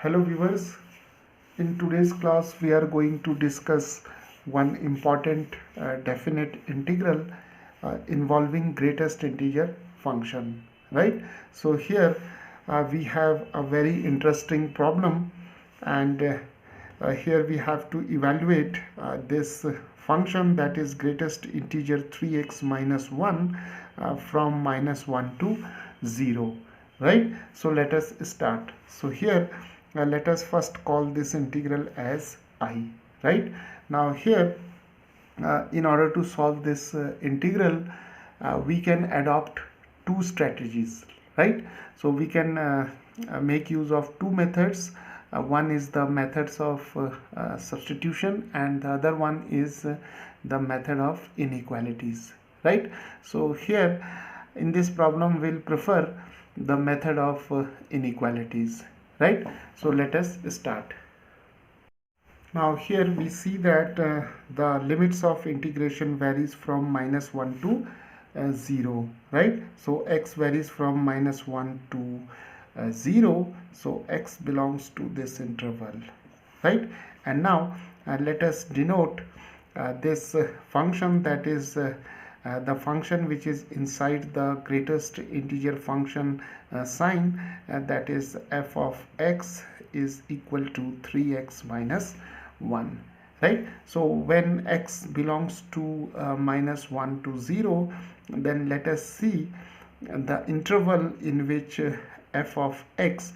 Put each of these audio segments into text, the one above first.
Hello viewers, in today's class we are going to discuss one important definite integral involving greatest integer function, right? So here we have a very interesting problem, and here we have to evaluate this function, that is greatest integer 3x minus 1 from minus 1 to 0, right? So let us start. So here let us first call this integral as I, right? Now here in order to solve this integral, we can adopt two strategies, right? So we can make use of two methods. One is the methods of substitution, and the other one is the method of inequalities, right? So here in this problem we'll prefer the method of inequalities, right? So let us start. Now here we see that the limits of integration varies from minus 1 to 0, right? So x varies from minus 1 to 0, so x belongs to this interval, right? And now let us denote this function, that is the function which is inside the greatest integer function sign, that is f of x is equal to 3x minus 1, right? So when x belongs to minus 1 to 0, then let us see the interval in which f of x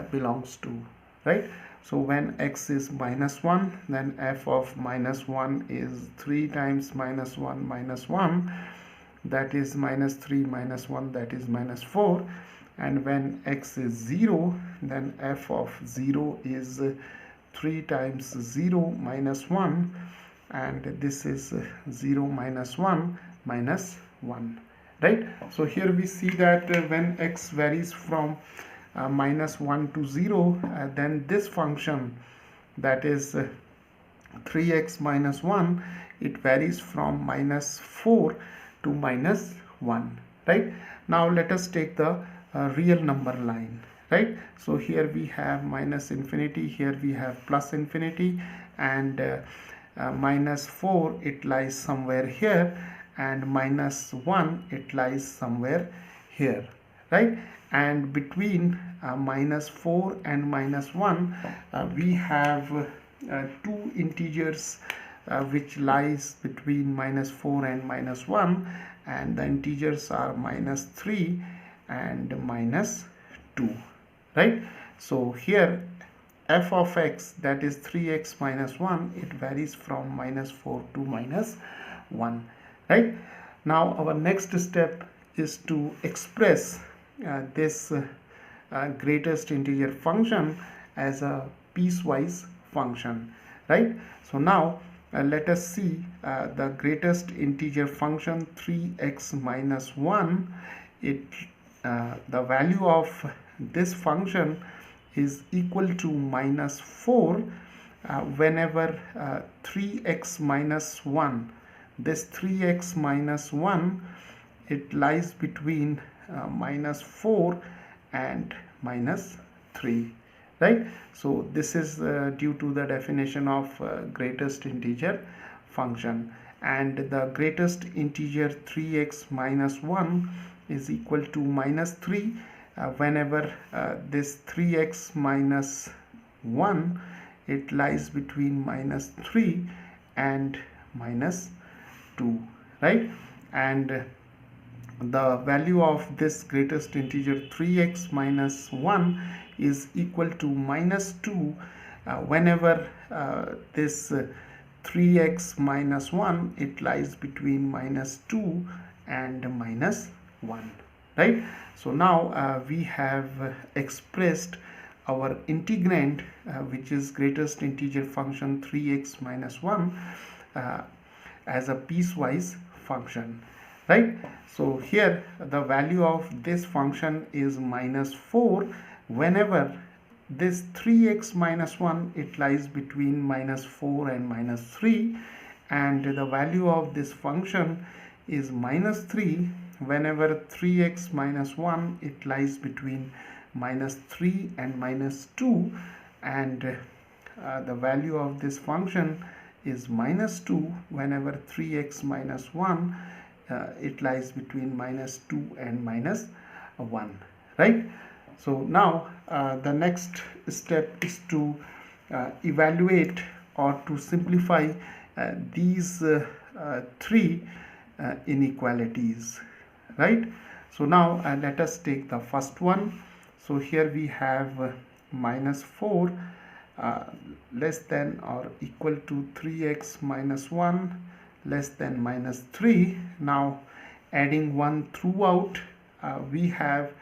belongs to, right? So when x is minus 1, then f of minus 1 is 3 times minus 1 minus 1, that is minus 3 minus 1, that is minus 4. And when x is 0, then f of 0 is 3 times 0 minus 1, and this is 0 minus 1 minus 1, right? So here we see that when x varies from minus 1 to 0, then this function, that is 3x minus 1, it varies from minus 4 to minus 1, right? Now let us take the real number line, right? So here we have minus infinity, here we have plus infinity, and minus 4 it lies somewhere here, and minus 1 it lies somewhere here, right? And between minus 4 and minus 1 we have two integers which lies between minus 4 and minus 1, and the integers are minus 3 and minus 2, right? So here f of x, that is 3x minus 1, it varies from minus 4 to minus 1, right? Now our next step is to express this greatest integer function as a piecewise function, right? So now let us see the greatest integer function 3x minus 1. The value of this function is equal to minus 4 whenever 3x minus 1, this 3x minus 1, it lies between minus 4 and minus 3, right? So this is due to the definition of greatest integer function, and the greatest integer 3x minus 1 is equal to minus 3 whenever this 3x minus 1, it lies between minus 3 and minus 2, right? And the value of this greatest integer 3x minus 1 is equal to minus 2 whenever this 3x minus 1, it lies between minus 2 and minus 1, right? So now we have expressed our integrand, which is greatest integer function 3x minus 1 as a piecewise function, right? So here the value of this function is minus 4 whenever this 3x minus 1, it lies between minus 4 and minus 3, and the value of this function is minus 3 whenever 3x minus 1, it lies between minus 3 and minus 2, and the value of this function is minus 2 whenever 3x minus 1 it lies between minus 2 and minus 1, right? So now the next step is to evaluate or to simplify these three inequalities, right? So now let us take the first one. So here we have minus 4 less than or equal to 3x minus 1 less than minus 3. Now adding 1 throughout, we have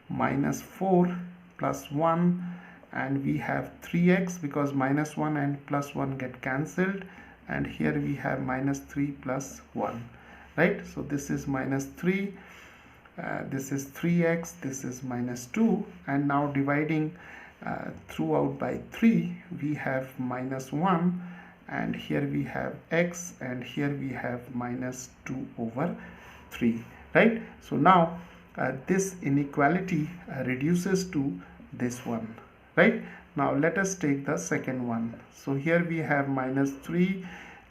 minus 4 plus 1, and we have 3x because minus 1 and plus 1 get cancelled, and here we have minus 3 plus 1, right? So this is minus 3, this is 3x, this is minus 2, and now dividing throughout by 3, we have minus 1, and here we have x, and here we have minus 2 over 3, right? So now this inequality reduces to this one, right? Now let us take the second one. So here we have minus 3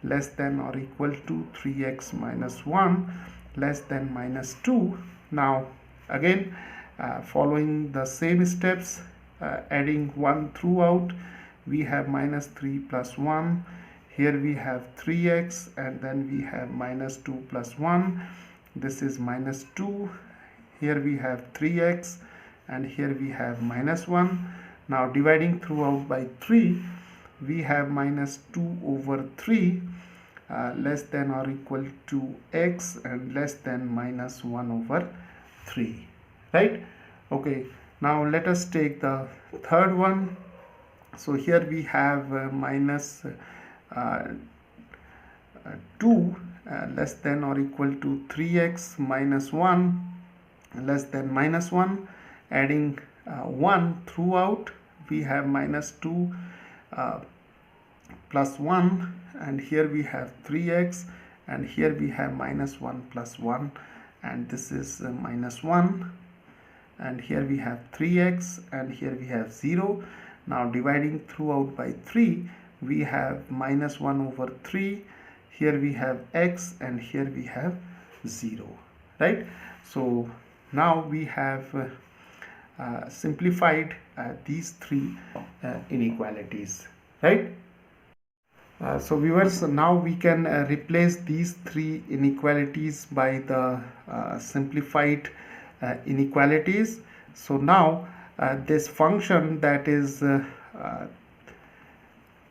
less than or equal to 3x minus 1 less than minus 2. Now again following the same steps, adding 1 throughout, we have minus 3 plus 1. Here we have 3x, and then we have minus 2 plus 1. This is minus 2. Here we have 3x, and here we have minus 1. Now dividing throughout by 3, we have minus 2 over 3 less than or equal to x, and less than minus 1 over 3, right? Okay, now let us take the third one. So here we have minus 2 less than or equal to 3x minus 1 less than minus 1. Adding 1 throughout, we have minus 2 plus 1, and here we have 3x, and here we have minus 1 plus 1, and this is minus 1, and here we have 3x, and here we have 0. Now dividing throughout by 3, we have minus 1 over 3. Here we have x, and here we have 0, right? So now we have simplified these three inequalities, right? So viewers, now we can replace these three inequalities by the simplified inequalities. So now this function that is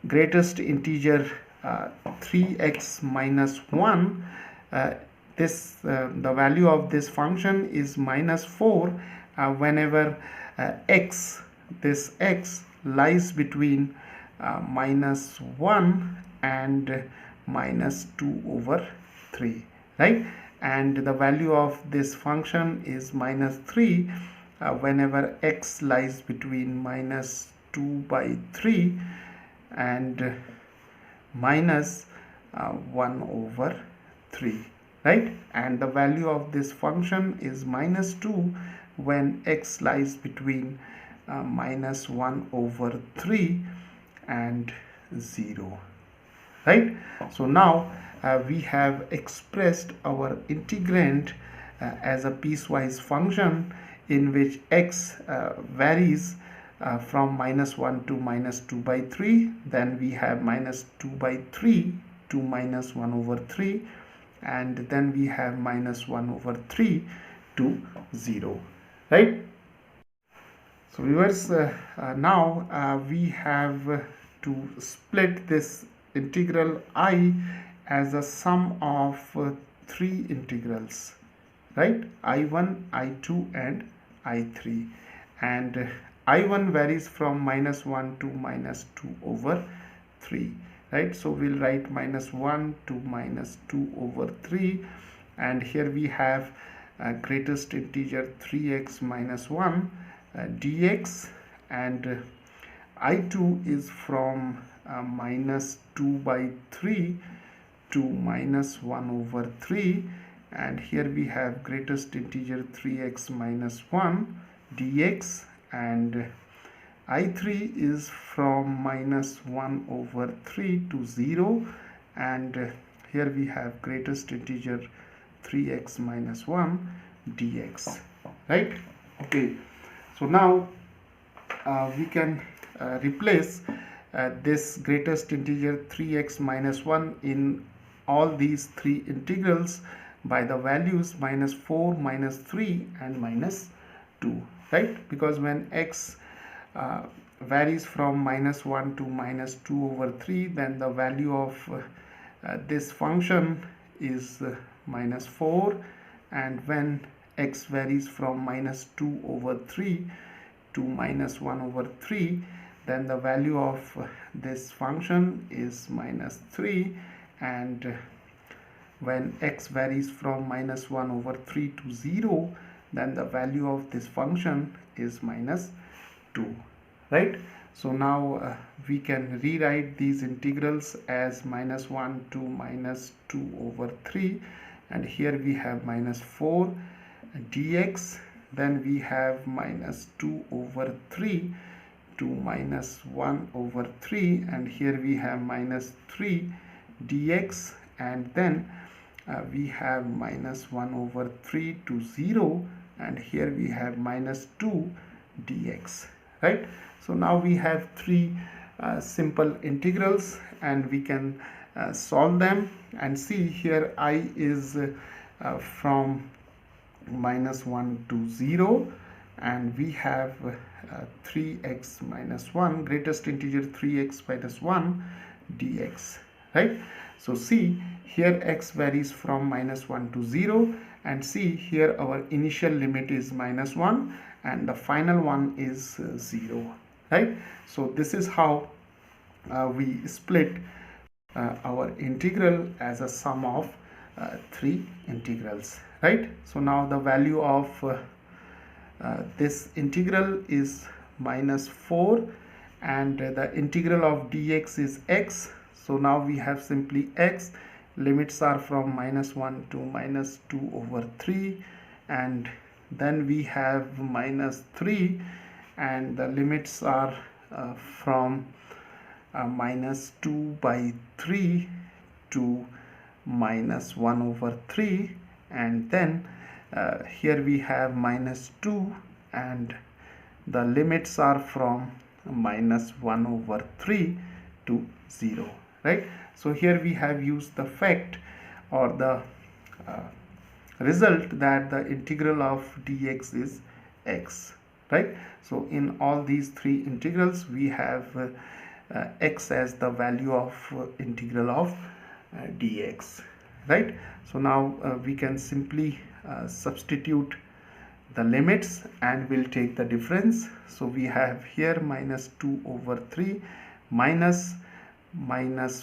greatest integer 3x minus 1, the value of this function is minus 4 whenever this x lies between minus 1 and minus 2 over 3, right? And the value of this function is minus 3 whenever x lies between minus 2 by 3 and minus 1 over 3, right? And the value of this function is minus 2 when x lies between minus 1 over 3 and 0, right? So now we have expressed our integrand as a piecewise function in which x varies from minus 1 to minus 2 by 3. Then we have minus 2 by 3 to minus 1 over 3, and then we have minus 1 over 3 to 0, right? So viewers, now we have to split this integral I as a sum of three integrals, right? I1, I2 and I3, and I1 varies from minus 1 to minus 2 over 3, right? So we'll write minus 1 to minus 2 over 3, and here we have greatest integer 3x minus 1 dx, and I2 is from minus 2 by 3 to minus 1 over 3, and here we have greatest integer 3x minus 1 dx, and I3 is from minus 1 over 3 to 0, and here we have greatest integer 3x minus 1 dx, right? Okay, so now we can replace this greatest integer 3x minus 1 in all these three integrals by the values minus 4, minus 3 and minus 2, right? Because when x varies from minus 1 to minus 2 over 3, then the value of this function is minus 4, and when x varies from minus 2 over 3 to minus 1 over 3, then the value of this function is minus 3, and when x varies from minus 1 over 3 to 0, then the value of this function is minus 2, right? So now we can rewrite these integrals as minus 1 to minus 2 over 3, and here we have minus 4 dx, then we have minus 2 over 3 to minus 1 over 3, and here we have minus 3 dx, and then we have minus 1 over 3 to 0, and here we have minus 2 dx, right? So now we have three simple integrals, and we can solve them, and see here I is from minus 1 to 0, and we have 3x minus 1, greatest integer 3x minus 1 dx, right? So see, here x varies from minus 1 to 0, and see here our initial limit is minus 1 and the final one is 0, right? So this is how we split our integral as a sum of three integrals, right? So now the value of this integral is minus 4, and the integral of dx is x. So now we have simply x, limits are from minus 1 to minus 2 over 3, and then we have minus 3, and the limits are from minus 2 by 3 to minus 1 over 3, and then here we have minus 2, and the limits are from minus 1 over 3 to 0, right? So here we have used the fact or the result that the integral of dx is x, right? So in all these three integrals we have x as the value of integral of dx, right? So now we can simply substitute the limits and we'll take the difference. So we have here minus 2 over 3 minus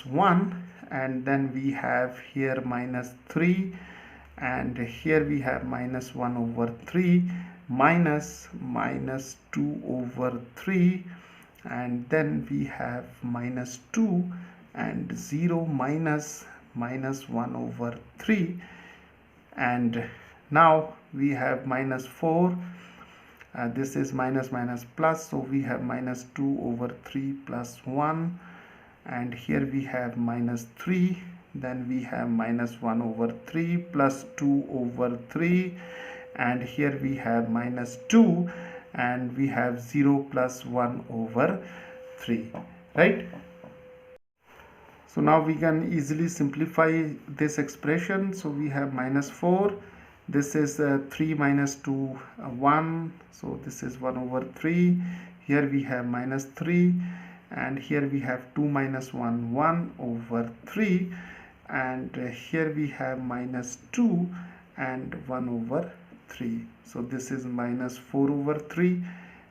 1, and then we have here minus 3, and here we have minus 1 over 3 minus 2 over 3, and then we have minus 2 and 0 minus 1 over 3, and now we have minus 4, this is minus plus, so we have minus 2 over 3 plus 1, and here we have minus 3, then we have minus 1 over 3 plus 2 over 3, and here we have minus 2, and we have 0 plus 1 over 3, right? So now we can easily simplify this expression. So we have minus 4, this is 3 minus 2 1, so this is 1 over 3, here we have minus 3, and here we have 2 minus 1 over 3, and here we have minus 2 and 1 over 3. So this is minus 4 over 3,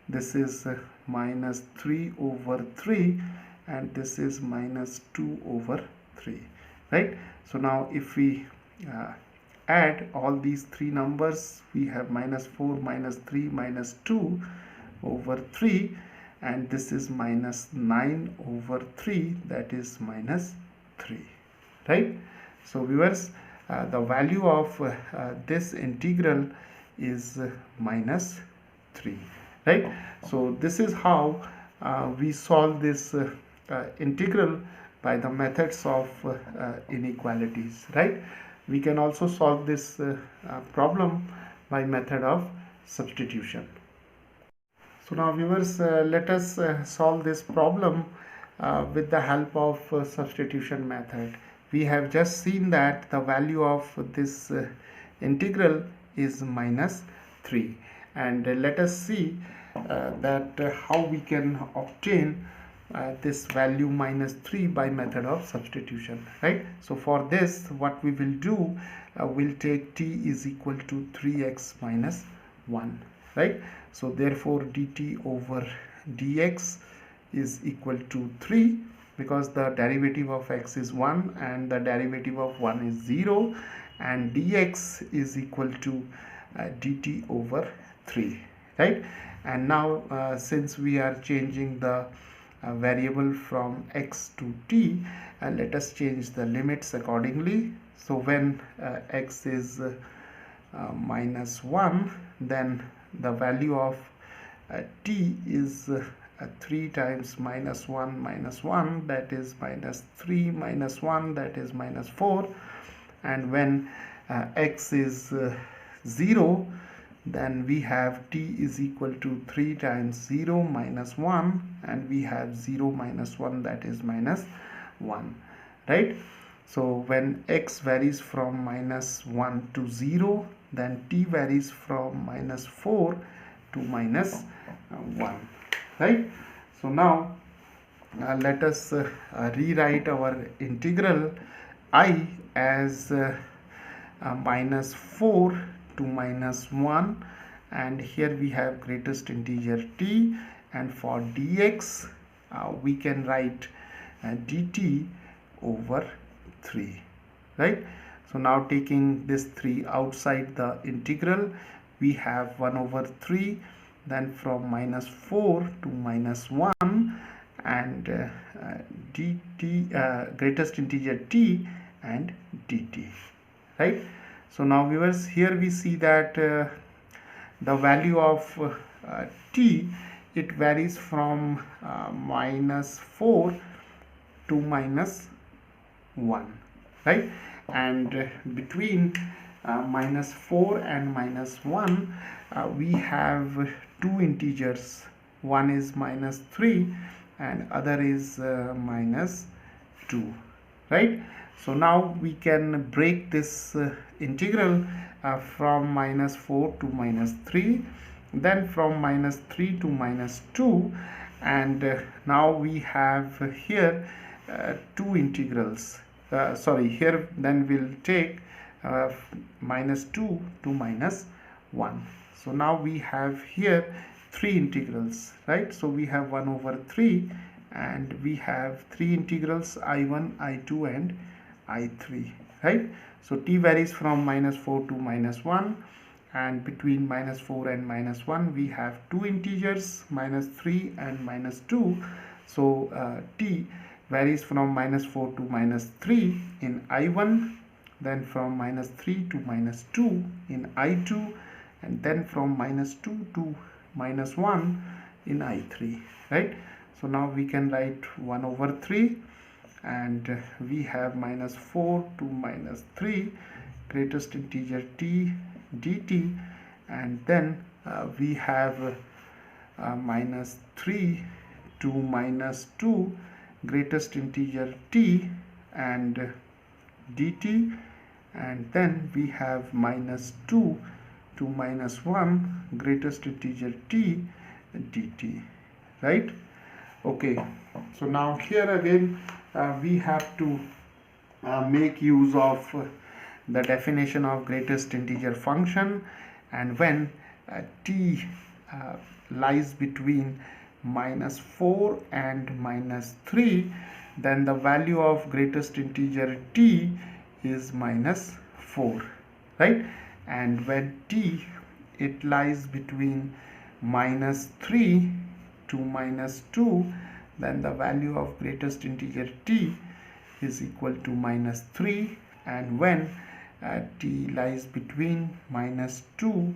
this is minus 3 over 3, and this is minus 2 over 3, right? So now if we add all these three numbers, we have minus 4, minus 3, minus 2 over 3, and this is minus 9 over 3, that is minus 3, right? So viewers, the value of this integral is minus 3, right? So this is how we solve this integral by the methods of inequalities, right? We can also solve this problem by method of substitution. So now viewers, let us solve this problem with the help of substitution method. We have just seen that the value of this integral is minus 3, and let us see that how we can obtain this value minus 3 by method of substitution, right? So for this, what we will do, we'll take t is equal to 3x minus 1, right? So therefore dt over dx is equal to 3, because the derivative of x is 1 and the derivative of 1 is 0, and dx is equal to dt over 3, right? And now since we are changing the variable from x to t, let us change the limits accordingly. So when x is minus 1, then the value of t is 3 times minus 1, that is minus 3 minus 1, that is minus 4. And when x is 0, then we have t is equal to 3 times 0 minus 1, and we have 0 minus 1, that is minus 1, right? So when x varies from minus 1 to 0, then t varies from minus 4 to minus 1, right? So now let us rewrite our integral I as minus 4 to minus 1, and here we have greatest integer t, and for dx we can write dt over 3, right? So now taking this 3 outside the integral, we have 1 over 3, then from minus 4 to minus 1, and dt greatest integer t and dt, right? So now viewers, here we see that the value of t, it varies from minus 4 to minus 1, right? And between minus 4 and minus 1, we have two integers. One is minus 3 and other is minus 2, right? So now we can break this integral from minus 4 to minus 3, then from minus 3 to minus 2, and now we have here two integrals. Here then we'll take minus 2 to minus 1. So now we have here three integrals, right? So we have 1 over 3, and we have three integrals I1, I2 and I3, right? So t varies from minus 4 to minus 1, and between minus 4 and minus 1 we have two integers, minus 3 and minus 2. So t varies from minus 4 to minus 3 in I1, then from minus 3 to minus 2 in I2, and then from minus 2 to minus 1 in I3, right? So now we can write 1 over 3, and we have minus 4 to minus 3, greatest integer t dt, and then we have minus 3 to minus 2, greatest integer t and dt, and then we have minus 2 to minus 1, greatest integer t dt, right? Okay, so now here again we have to make use of the definition of greatest integer function, and when t lies between minus 4 and minus 3, then the value of greatest integer t is minus 4, right? And when t it lies between minus 3 to minus 2, then the value of greatest integer t is equal to minus 3, and when t lies between minus 2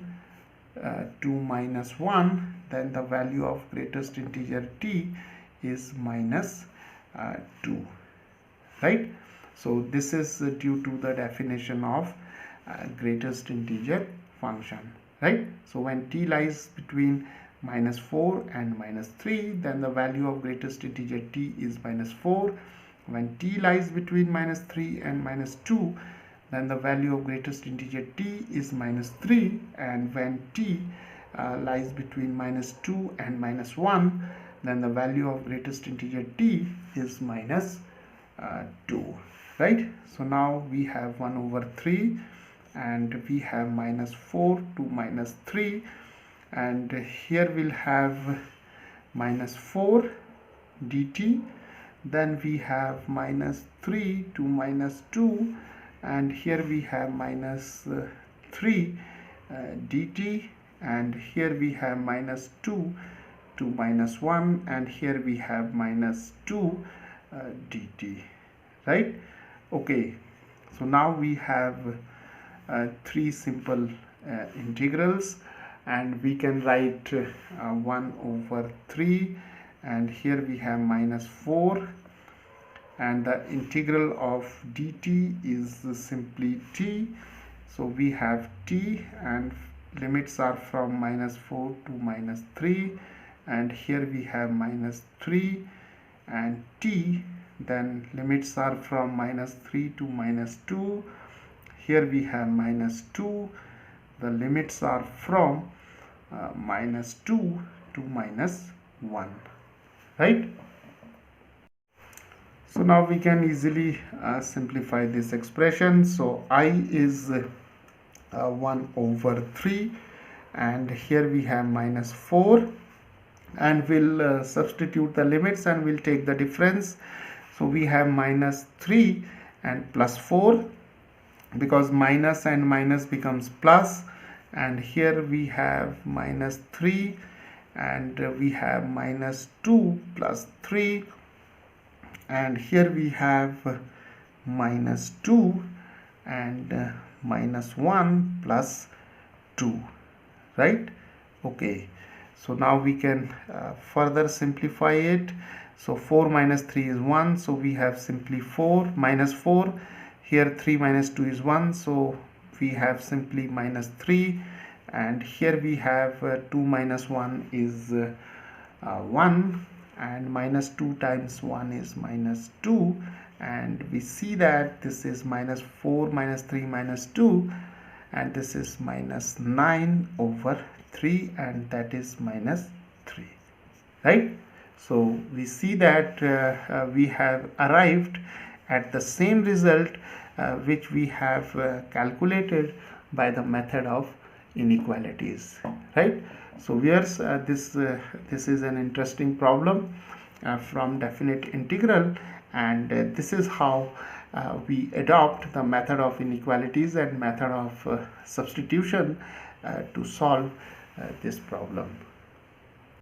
to minus 1, then the value of greatest integer t is minus 2, right? So this is due to the definition of greatest integer function, right? So when t lies between minus 4 and minus 3, then the value of greatest integer t is minus 4. When t lies between minus 3 and minus 2, then the value of greatest integer t is minus 3. And when t lies between minus 2 and minus 1, then the value of greatest integer t is minus 2, right? So now we have 1 over 3 and we have minus 4 to minus 3, and here we'll have minus 4 dt, then we have minus 3 to minus 2, and here we have minus 3 dt, and here we have minus 2 to minus 1, and here we have minus 2 dt, right? Okay, so now we have three simple integrals, and we can write 1 over 3, and here we have minus 4, and the integral of dt is simply t. So we have t, and limits are from minus 4 to minus 3, and here we have minus 3 and t, then limits are from minus 3 to minus 2, here we have minus 2, the limits are from minus 2 to minus 1, right? So now we can easily simplify this expression. So I is 1 over 3, and here we have minus 4, and we'll substitute the limits and we'll take the difference. So we have minus 3 and plus 4, because minus and minus becomes plus, and here we have minus 3 and we have minus 2 plus 3, and here we have minus 2 and minus 1 plus 2, right? Okay, so now we can further simplify it. So 4 minus 3 is 1, so we have simply 4 minus 4. Here 3 minus 2 is 1, so we have simply minus 3, and here we have 2 minus 1 is 1, and minus 2 times 1 is minus 2, and we see that this is minus 4 minus 3 minus 2, and this is minus 9 over 3, and that is minus 3, right? So we see that we have arrived at the same result which we have calculated by the method of inequalities, right? So here's this is an interesting problem from definite integral, and this is how we adopt the method of inequalities and method of substitution to solve this problem.